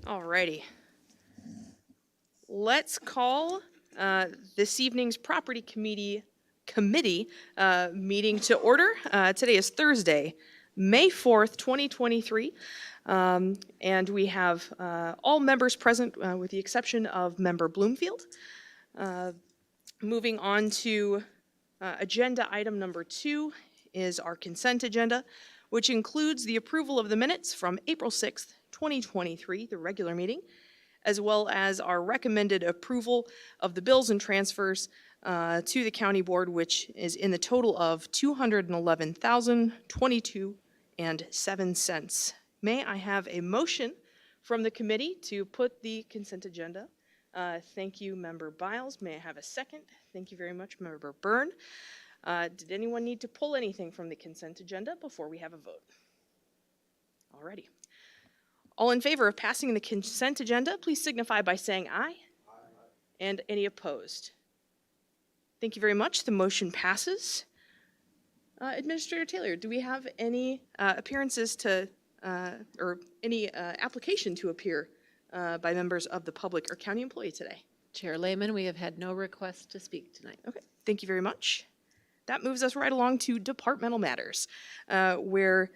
Alrighty. Let's call this evening's property committee meeting to order. Today is Thursday, May 4th, 2023. And we have all members present with the exception of Member Bloomfield. Moving on to agenda item number 2 is our consent agenda, which includes the approval of the minutes from April 6th, 2023, the regular meeting, as well as our recommended approval of the bills and transfers to the county board, which is in the total of $211,022.07. May I have a motion from the committee to put the consent agenda? Thank you, Member Biles. May I have a second? Thank you very much, Member Byrne. Did anyone need to pull anything from the consent agenda before we have a vote? Alrighty. All in favor of passing the consent agenda, please signify by saying aye. Aye. And any opposed? Thank you very much. The motion passes. Administrator Taylor, do we have any appearances to, or any application to appear by members of the public or county employee today? Chair Lehman, we have had no requests to speak tonight. Okay, thank you very much. That moves us right along to departmental matters, where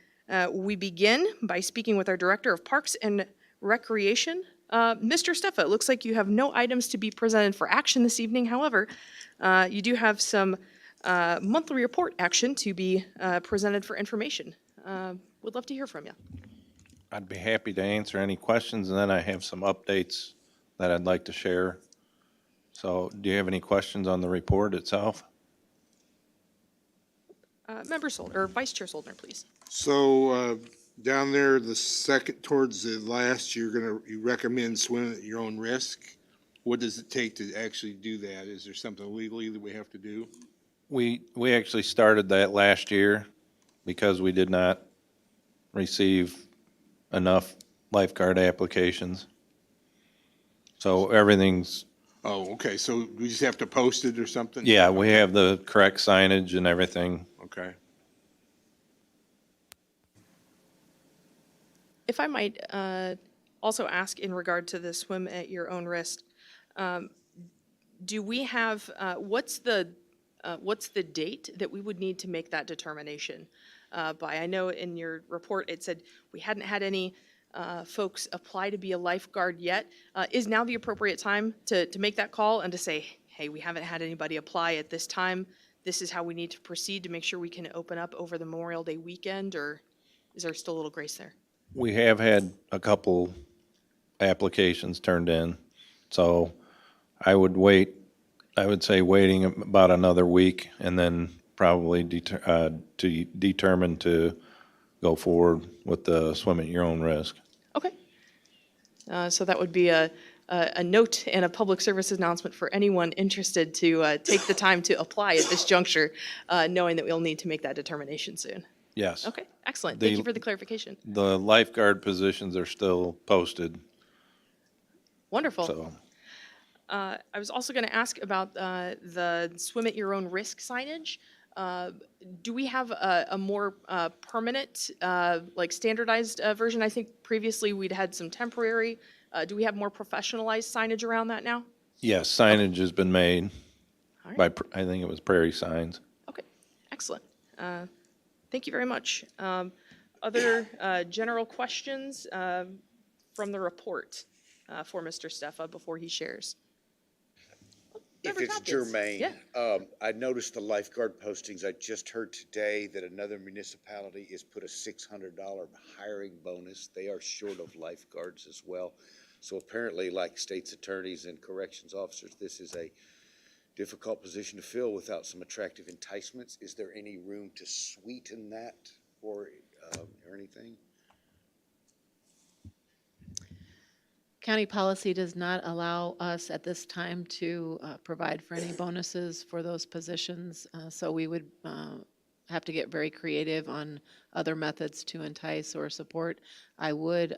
we begin by speaking with our Director of Parks and Recreation. Mr. Steffa, it looks like you have no items to be presented for action this evening. However, you do have some monthly report action to be presented for information. Would love to hear from you. I'd be happy to answer any questions, and then I have some updates that I'd like to share. So do you have any questions on the report itself? Member Soldner, or Vice Chair Soldner, please. So down there, the second towards the last, you recommend swimming at your own risk. What does it take to actually do that? Is there something legally that we have to do? We actually started that last year because we did not receive enough lifeguard applications. So everything's, Oh, okay, so we just have to post it or something? yeah, we have the correct signage and everything. Okay. If I might also ask in regard to the swim at your own risk, do we have, what's the date that we would need to make that determination by? I know in your report it said we hadn't had any folks apply to be a lifeguard yet. Is now the appropriate time to make that call and to say, hey, we haven't had anybody apply at this time. This is how we need to proceed to make sure we can open up over the Memorial Day weekend, or is there still a little grace there? We have had a couple applications turned in, so I would say waiting about another week and then probably determine to go forward with the swim at your own risk. Okay. So that would be a note and a public service announcement for anyone interested to take the time to apply at this juncture, knowing that we'll need to make that determination soon. Yes. Okay, excellent. Thank you for the clarification. The lifeguard positions are still posted, Wonderful. so. I was also going to ask about the swim at your own risk signage. Do we have a more permanent, like standardized version? I think previously we'd had some temporary. Do we have more professionalized signage around that now? Yes, signage has been made All right. by, I think it was Prairie Signs. Okay, excellent. Thank you very much. Other general questions from the report for Mr. Steffa before he shares? If Member it's Tompkins. germane, Yeah. I noticed the lifeguard postings. I just heard today that another municipality has put a $600 hiring bonus. They are short of lifeguards as well. So apparently, like state's attorneys and corrections officers, this is a difficult position to fill without some attractive enticements. Is there any room to sweeten that or anything? County policy does not allow us at this time to provide for any bonuses for those positions. So we would have to get very creative on other methods to entice or support. I would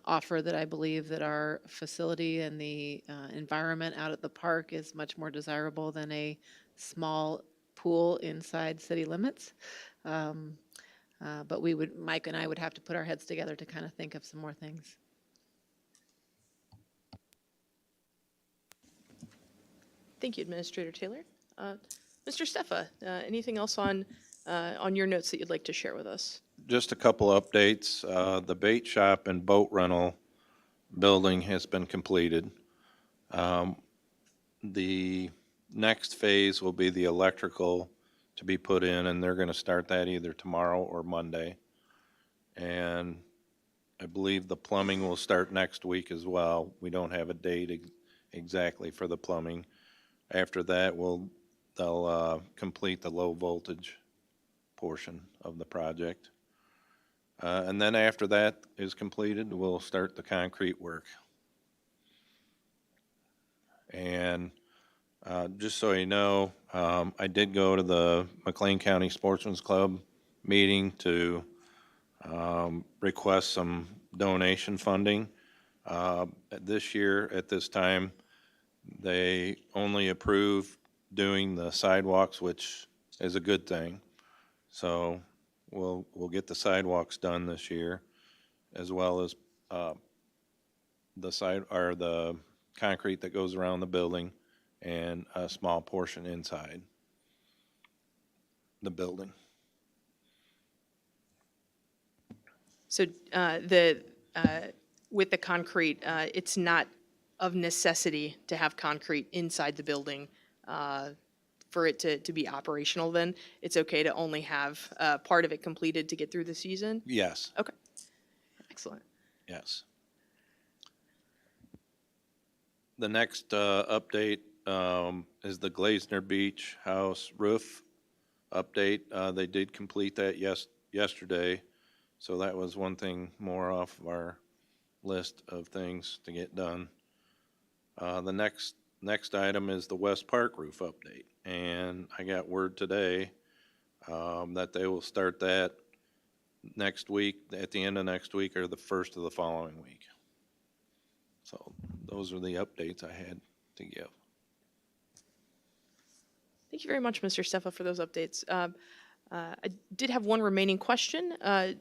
offer that I believe that our facility and the environment out at the park is much more desirable than a small pool inside city limits. But Mike and I would have to put our heads together to kind of think of some more things. Thank you, Administrator Taylor. Mr. Steffa, anything else on your notes that you'd like to share with us? Just a couple updates. The bait shop and boat rental building has been completed. The next phase will be the electrical to be put in, and they're gonna start that either tomorrow or Monday. And I believe the plumbing will start next week as well. We don't have a date exactly for the plumbing. After that, they'll complete the low voltage portion of the project. And then after that is completed, we'll start the concrete work. And just so you know, I did go to the McLean County Sportsman's Club meeting to request some donation funding. This year, at this time, they only approved doing the sidewalks, which is a good thing. So we'll get the sidewalks done this year, as well as the concrete that goes around the building and a small portion inside the building. So with the concrete, it's not of necessity to have concrete inside the building for it to be operational then? It's okay to only have part of it completed to get through the season? Yes, Okay, excellent. yes. The next update is the Glazner Beach House roof update. They did complete that yesterday, so that was one thing more off of our list of things to get done. The next item is the West Park roof update, and I got word today that they will start that next week, at the end of next week or the first of the following week. So those are the updates I had to give. Thank you very much, Mr. Steffa, for those updates. I did have one remaining question.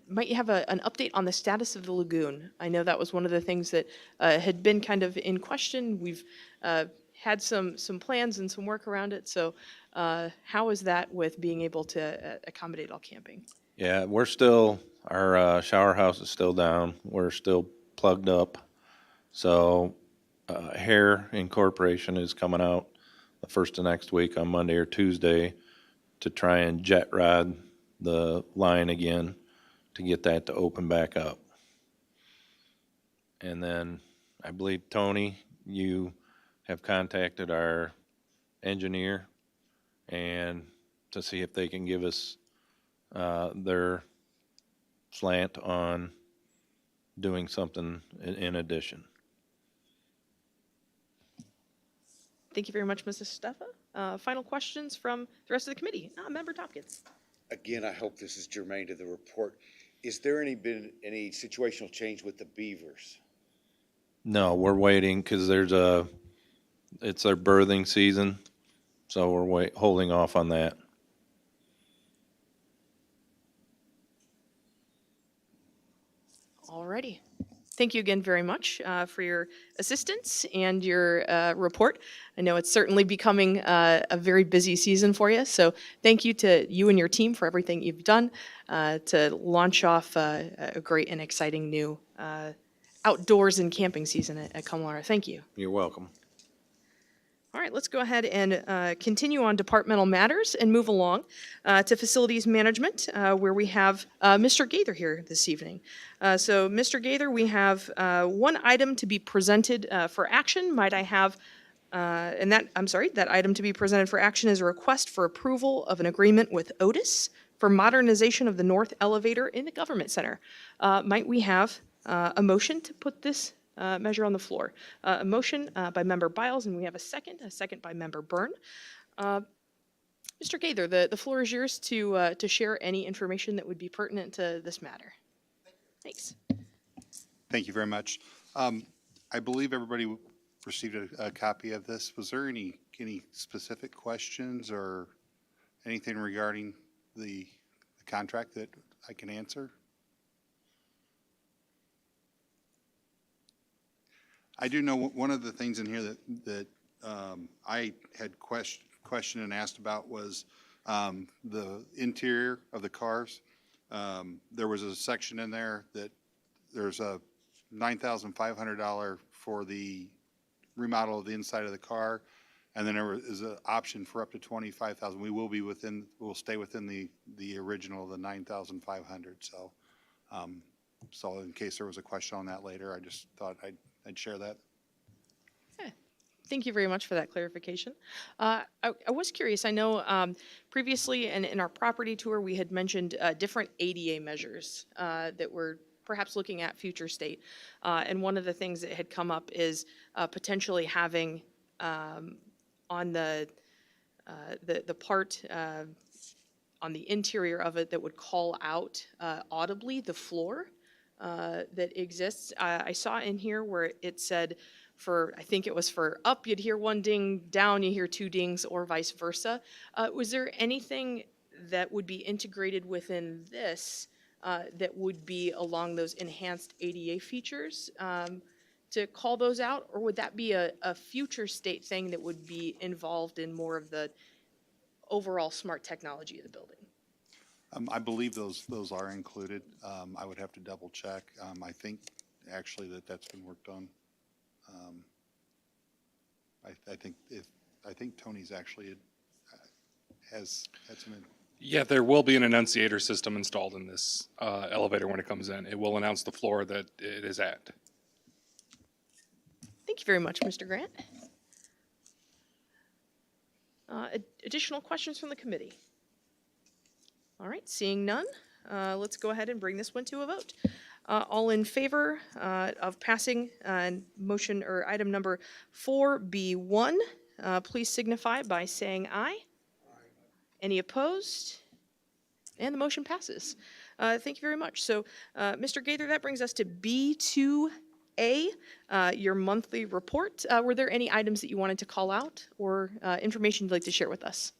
Might you have an update on the status of the lagoon? I know that was one of the things that had been kind of in question. We've had some plans and some work around it. So how is that with being able to accommodate all camping? Yeah, our shower house is still down. We're still plugged up. So Hare Incorporation is coming out the first of next week on Monday or Tuesday to try and jet rod the line again to get that to open back up. And then I believe, Tony, you have contacted our engineer and to see if they can give us their slant on doing something in addition. Thank you very much, Mrs. Steffa. Final questions from the rest of the committee? Member Tompkins. Again, I hope this is germane to the report. Is there been any situational change with the beavers? No, we're waiting because it's their birthing season, so we're holding off on that. Alrighty. Thank you again very much for your assistance and your report. I know it's certainly becoming a very busy season for you, so thank you to you and your team for everything you've done to launch off a great and exciting new outdoors and camping season at Cumullara. Thank you. You're welcome. All right, let's go ahead and continue on departmental matters and move along to facilities management, where we have Mr. Gaither here this evening. So, Mr. Gaither, we have one item to be presented for action. Might I have, that item to be presented for action is a request for approval of an agreement with Otis for modernization of the north elevator in the Government Center. Might we have a motion to put this measure on the floor? A motion by Member Biles, and we have a second by Member Byrne. Mr. Gaither, the floor is yours to share any information that would be pertinent to this matter. Thanks. Thank you very much. I believe everybody received a copy of this. Was there any specific questions or anything regarding the contract that I can answer? I do know one of the things in here that I had questioned and asked about was the interior of the cars. There was a section in there that there's a $9,500 for the remodel of the inside of the car, and then there is an option for up to $25,000. We'll stay within the original, the $9,500. So in case there was a question on that later, I just thought I'd share that. Thank you very much for that clarification. I was curious, I know previously in our property tour, we had mentioned different ADA measures that we're perhaps looking at future state. And one of the things that had come up is potentially having on the part on the interior of it that would call out audibly the floor that exists. I saw in here where it said I think it was for up, you'd hear one ding, down, you hear two dings, or vice versa. Was there anything that would be integrated within this that would be along those enhanced ADA features to call those out? Or would that be a future state thing that would be involved in more of the overall smart technology of the building? I believe those are included. I would have to double check. I think actually that's been worked on. I think Tony's actually has had some. Yeah, there will be an enunciator system installed in this elevator when it comes in. It will announce the floor that it is at. Thank you very much, Mr. Grant. Additional questions from the committee? All right, seeing none, let's go ahead and bring this one to a vote. All in favor of passing motion or item number 4B1, please signify by saying aye. Any opposed? And the motion passes. Thank you very much. So, Mr. Gaither, that brings us to B2A, your monthly report. Were there any items that you wanted to call out or information you'd like to share with us?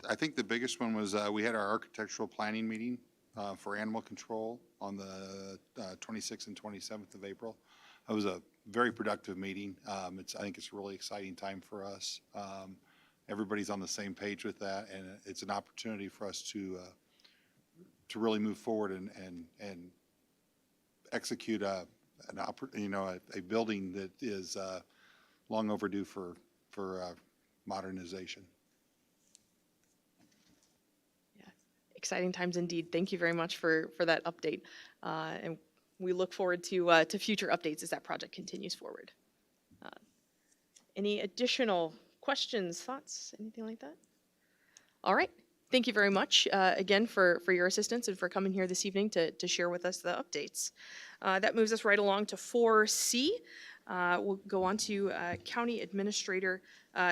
I think the biggest one was we had our architectural planning meeting for animal control on the 26th and 27th of April. It was a very productive meeting. I think it's a really exciting time for us. Everybody's on the same page with that, and it's an opportunity for us to really move forward and execute a building that is long overdue for modernization. Exciting times indeed. Thank you very much for that update. And we look forward to future updates as that project continues forward. Any additional questions, thoughts, anything like that? All right. Thank you very much again for your assistance and for coming here this evening to share with us the updates. That moves us right along to 4C. We'll go on to County Administrator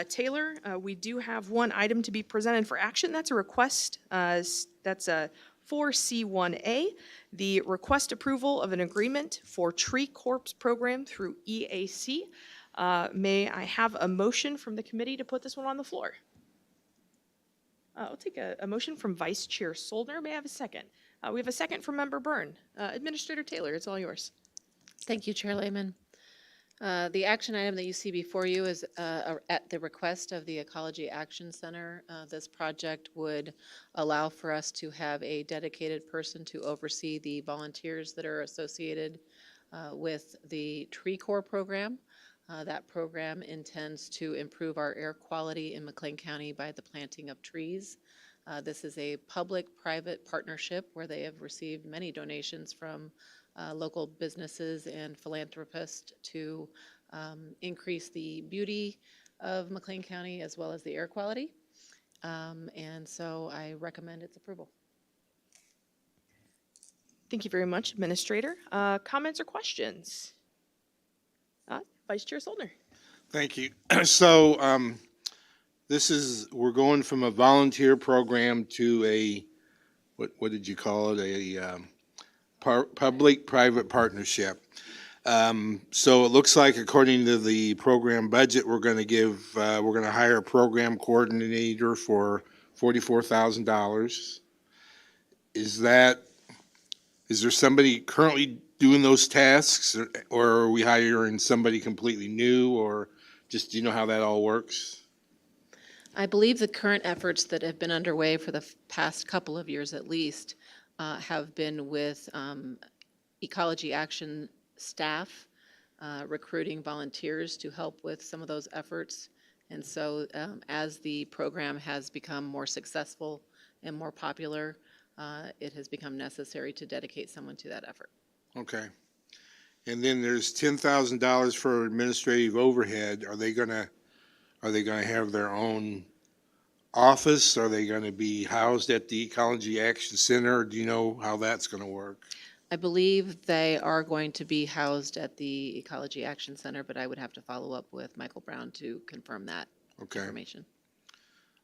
Taylor. We do have one item to be presented for action. That's a request. That's a 4C1A, the request approval of an agreement for Tree Corps program through EAC. May I have a motion from the committee to put this one on the floor? I'll take a motion from Vice Chair Soldner. May I have a second? We have a second from Member Byrne. Administrator Taylor, it's all yours. Thank you, Chair Lehman. The action item that you see before you is at the request of the Ecology Action Center. This project would allow for us to have a dedicated person to oversee the volunteers that are associated with the Tree Corps program. That program intends to improve our air quality in McLean County by the planting of trees. This is a public-private partnership where they have received many donations from local businesses and philanthropists to increase the beauty of McLean County as well as the air quality. And so I recommend its approval. Thank you very much, Administrator. Comments or questions? Vice Chair Soldner. Thank you. So we're going from a volunteer program to a, what did you call it? A public-private partnership. So it looks like according to the program budget, we're going to hire a program coordinator for $44,000. Is there somebody currently doing those tasks, or are we hiring somebody completely new, or just, do you know how that all works? I believe the current efforts that have been underway for the past couple of years at least have been with Ecology Action staff, recruiting volunteers to help with some of those efforts. And so as the program has become more successful and more popular, it has become necessary to dedicate someone to that effort. Okay. And then there's $10,000 for administrative overhead. Are they gonna have their own office? Are they gonna be housed at the Ecology Action Center? Do you know how that's gonna work? I believe they are going to be housed at the Ecology Action Center, but I would have to follow up with Michael Brown to confirm that Okay. information.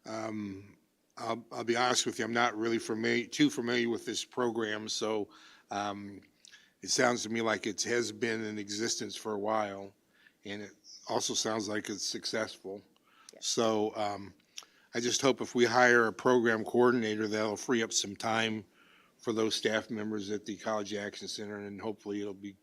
I'll be honest with you, I'm not really too familiar with this program, so it sounds to me like it has been in existence for a while, and it also sounds like it's successful. So I just hope if we hire a program coordinator, that'll free up some time for those staff members at the Ecology Action Center, and hopefully it'll be,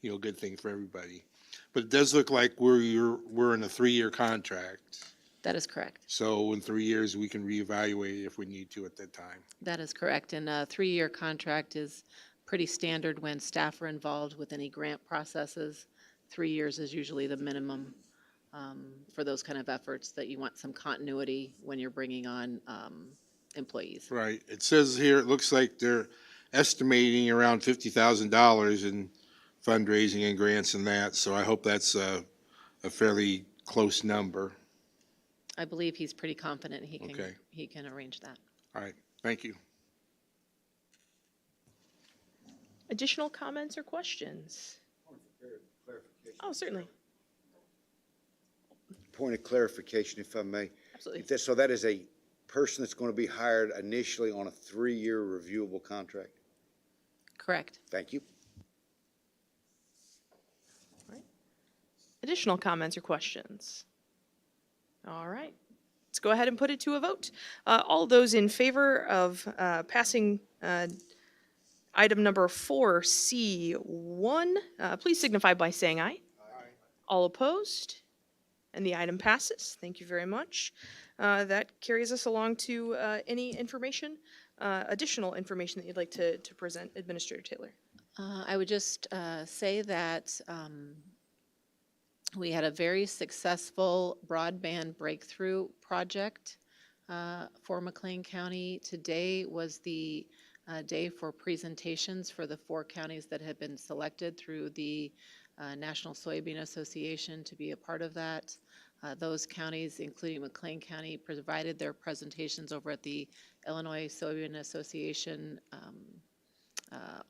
a good thing for everybody. But it does look like we're in a 3-year contract. That is correct. So in 3 years, we can reevaluate if we need to at that time. That is correct. And a 3-year contract is pretty standard when staff are involved with any grant processes. 3 years is usually the minimum for those kind of efforts, that you want some continuity when you're bringing on employees. Right. It says here, it looks like they're estimating around $50,000 in fundraising and grants and that, so I hope that's a fairly close number. I believe he's pretty confident Okay. he can arrange that. All right, thank you. Additional comments or questions? Oh, certainly. Point of clarification, if I may. Absolutely. So that is a person that's going to be hired initially on a 3-year reviewable contract? Correct. Thank you. Additional comments or questions? All right. Let's go ahead and put it to a vote. All those in favor of passing item number 4C1, please signify by saying aye. Aye. All opposed? And the item passes. Thank you very much. That carries us along to any information, additional information that you'd like to present, Administrator Taylor. I would just say that we had a very successful broadband breakthrough project for McLean County. Today was the day for presentations for the 4 counties that had been selected through the National Soybean Association to be a part of that. Those counties, including McLean County, provided their presentations over at the Illinois Soybean Association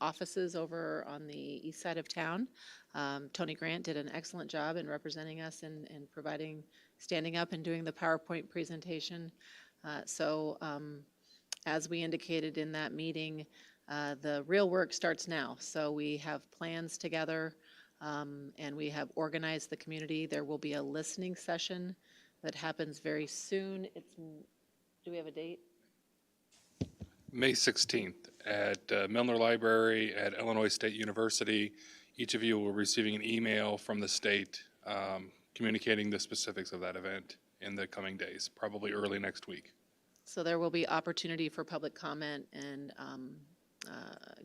offices over on the east side of town. Tony Grant did an excellent job in representing us and standing up and doing the PowerPoint presentation. As we indicated in that meeting, the real work starts now. So we have plans together, and we have organized the community. There will be a listening session that happens very soon. Do we have a date? May 16th at Milner Library at Illinois State University. Each of you will be receiving an email from the state communicating the specifics of that event in the coming days, probably early next week. So there will be opportunity for public comment and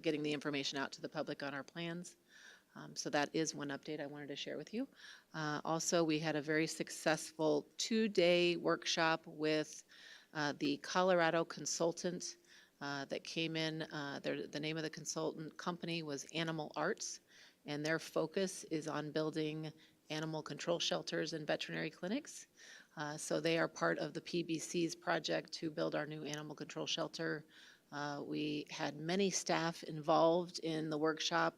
getting the information out to the public on our plans. So that is one update I wanted to share with you. Also, we had a very successful 2-day workshop with the Colorado consultant that came in. The name of the consultant company was Animal Arts, and their focus is on building animal control shelters and veterinary clinics. So they are part of the PBC's project to build our new animal control shelter. We had many staff involved in the workshop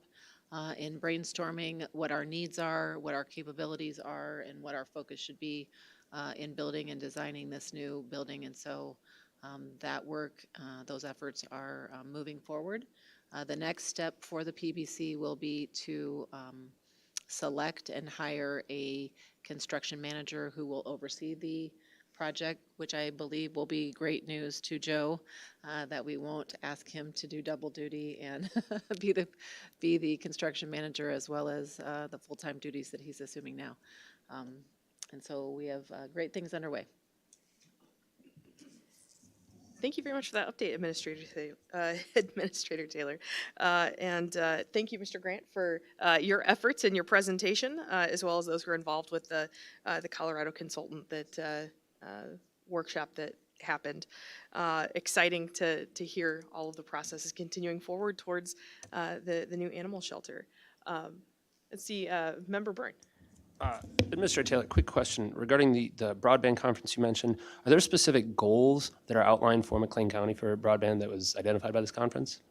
in brainstorming what our needs are, what our capabilities are, and what our focus should be in building and designing this new building. And so that work, those efforts are moving forward. The next step for the PBC will be to select and hire a construction manager who will oversee the project, which I believe will be great news to Joe, that we won't ask him to do double duty and be the construction manager as well as the full-time duties that he's assuming now. And so we have great things underway. Thank you very much for that update, Administrator Taylor. And thank you, Mr. Grant, for your efforts and your presentation, as well as those who are involved with the Colorado consultant workshop that happened. Exciting to hear all of the processes continuing forward towards the new animal shelter. Let's see, Member Byrne. Administrator Taylor, quick question regarding the broadband conference you mentioned. Are there specific goals that are outlined for McLean County for broadband that was identified by this conference?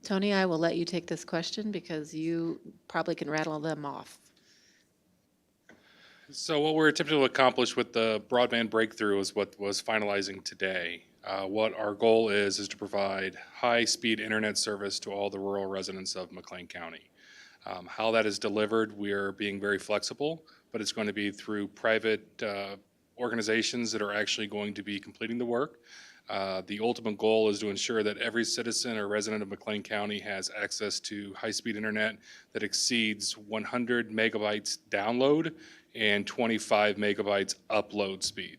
Tony, I will let you take this question because you probably can rattle them off. So what we're attempting to accomplish with the broadband breakthrough is what was finalizing today. What our goal is to provide high-speed internet service to all the rural residents of McLean County. How that is delivered, we are being very flexible, but it's going to be through private organizations that are actually going to be completing the work. The ultimate goal is to ensure that every citizen or resident of McLean County has access to high-speed internet that exceeds 100 megabytes download and 25 megabytes upload speed.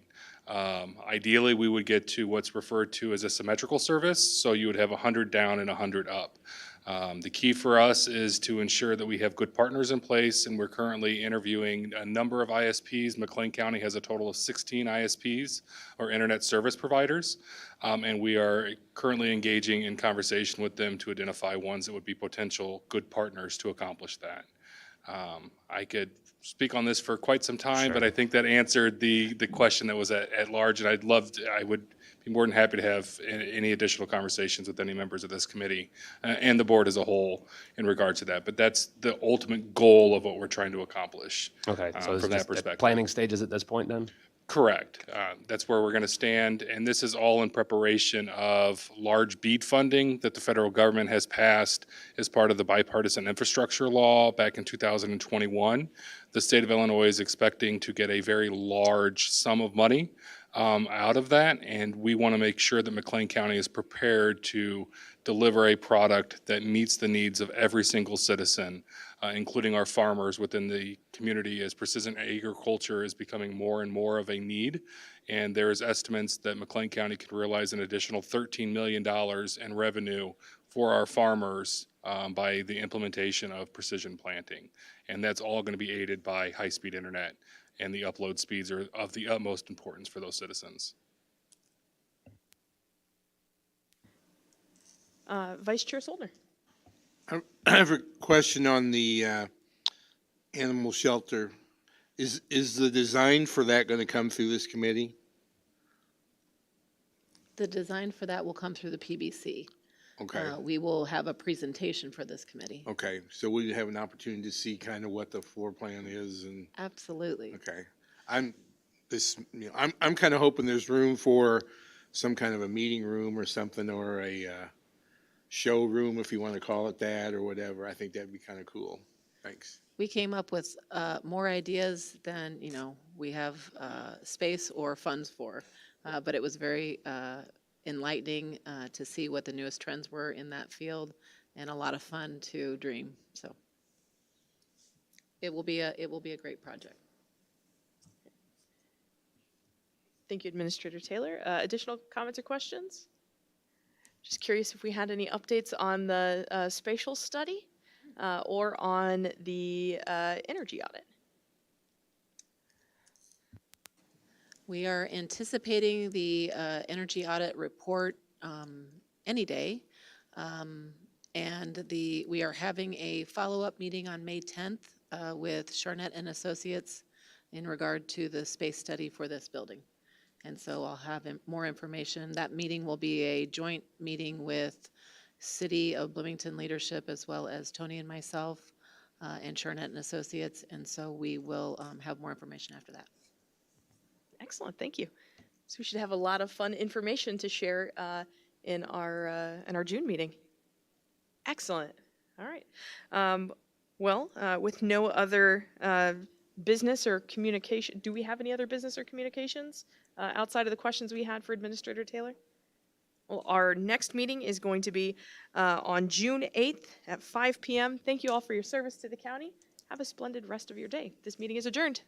Ideally, we would get to what's referred to as a symmetrical service, so you would have 100 down and 100 up. The key for us is to ensure that we have good partners in place, and we're currently interviewing a number of ISPs. McLean County has a total of 16 ISPs, or internet service providers, and we are currently engaging in conversation with them to identify ones that would be potential good partners to accomplish that. I could speak on this for quite some time, but I think that answered the question that was at large, and I would be more than happy to have any additional conversations with any members of this committee and the board as a whole in regard to that. But that's the ultimate goal of what we're trying to accomplish. Okay, so it's from that just at perspective. planning stages at this point then? Correct. That's where we're going to stand, and this is all in preparation of large BEAD funding that the federal government has passed as part of the bipartisan infrastructure law back in 2021. The state of Illinois is expecting to get a very large sum of money out of that, and we want to make sure that McLean County is prepared to deliver a product that meets the needs of every single citizen, including our farmers within the community, as precision agriculture is becoming more and more of a need. And there is estimates that McLean County could realize an additional $13 million in revenue for our farmers by the implementation of precision planting. And that's all going to be aided by high-speed internet, and the upload speeds are of the utmost importance for those citizens. Vice Chair Soldner. I have a question on the animal shelter. Is the design for that going to come through this committee? The design for that will come through the PBC. Okay, We will have a presentation for this committee. okay, so we have an opportunity to see kind of what the floor plan is and, Absolutely. okay. I'm kind of hoping there's room for some kind of a meeting room or something, or a showroom, if you want to call it that, or whatever. I think that'd be kind of cool. Thanks. We came up with more ideas than, we have space or funds for. But it was very enlightening to see what the newest trends were in that field, and a lot of fun to dream. So it will be a great project. Thank you, Administrator Taylor. Additional comments or questions? Just curious if we had any updates on the spatial study or on the energy audit. We are anticipating the energy audit report any day. And we are having a follow-up meeting on May 10th with Charnett and Associates in regard to the space study for this building. And so I'll have more information. That meeting will be a joint meeting with City of Bloomington leadership, as well as Tony and myself and Charnett and Associates. And so we will have more information after that. Excellent, thank you. So we should have a lot of fun information to share in our June meeting. Excellent. All right. With no other business or communication. Do we have any other business or communications outside of the questions we had for Administrator Taylor? Well, our next meeting is going to be on June 8th at 5 p.m. Thank you all for your service to the county. Have a splendid rest of your day. This meeting is adjourned.